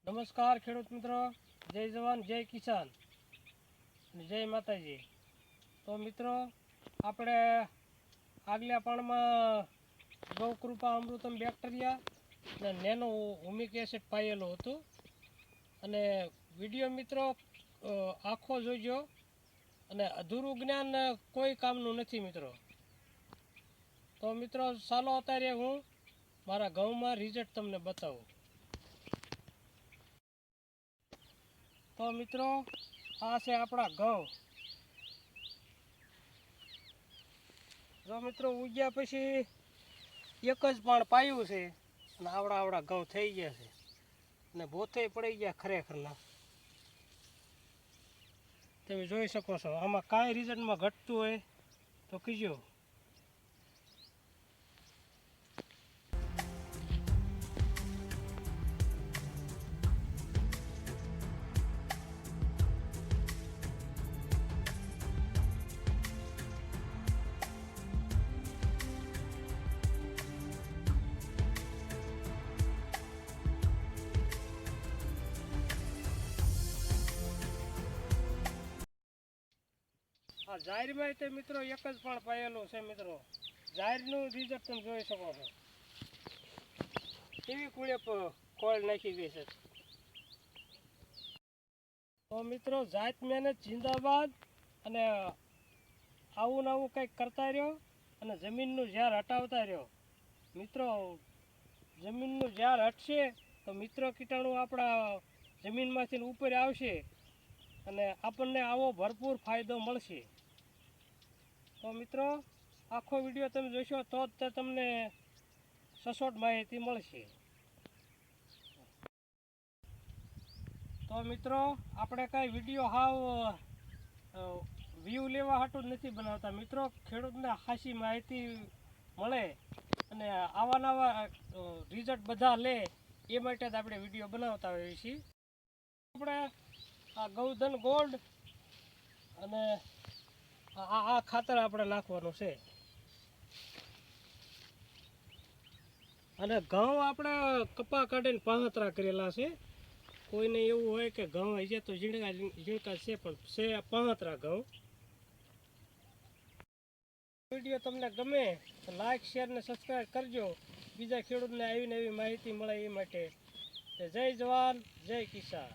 નમસ્કાર ખેડૂત મિત્રો, જય જવાન જય કિસાન અને જય માતાજી. તો મિત્રો, આપણે આગલા પાણમાં ગૌકૃપા અમૃતમ બેક્ટેરિયા અને નેનો હુમિક એસિડ પાયેલું હતું. અને વિડીયો મિત્રો આખો જોઈજો, અને અધૂરું જ્ઞાન કોઈ કામનું નથી મિત્રો. તો મિત્રો ચાલો અત્યારે હું મારા ઘઉંમાં રિઝલ્ટ તમને બતાવું. તો મિત્રો, આ છે આપણા ઘઉં. જો મિત્રો ઉગ્યા પછી એક જ પાણ પાયું છે અને આવડા ઘઉં થઈ ગયા છે અને ભોથે પડી ગયા ખરેખરના. તમે જોઈ શકો છો. આમાં કાંઈ રિઝલ્ટમાં ઘટતું હોય તો કીજો. આ જાહેરમાં તે મિત્રો એક જ પણ પાયેલું છે મિત્રો. જાહેરનું રિઝલ્ટ તમે જોઈ શકો છો. કેવી કુળે કોળ નાખી ગઈ છે. તો મિત્રો, જાત મહેનત જિંદાબાદ. અને આવું નવું કંઈક કરતા રહ્યો અને જમીનનું ઝાર હટાવતા રહ્યો મિત્રો. જમીનનું ઝાર હટશે તો મિત્રો કીટાણુ આપણા જમીનમાંથી ઉપર આવશે અને આપણને આવો ભરપૂર ફાયદો મળશે. તો મિત્રો, આખો વિડીયો તમે જોશો તો જ તમને સચોટ માહિતી મળશે. તો મિત્રો, આપણે કાંઈ વિડીયો હાવ વ્યૂ લેવા હાટું જ નથી બનાવતા મિત્રો. ખેડૂતને ખાસી માહિતી મળે અને આવા નવા રિઝલ્ટ બધા લે એ માટે જ આપણે વિડીયો બનાવતા હોઈએ છીએ. આપણે આ ગૌધન ગોલ્ડ અને આ ખાતર આપણે નાખવાનું છે. અને ઘઉં આપણે કપા કાઢીને પાંહતરા કરેલા છે. કોઈને એવું હોય કે ઘઉં હશે તો ઝીણકા છે, પણ છે પાંહતરા ઘઉં. વિડીયો તમને ગમે તો લાઈક શેર ને સબસ્ક્રાઈબ કરજો. બીજા ખેડૂતને આવી નવી માહિતી મળે એ માટે. જય જવાન જય કિસાન.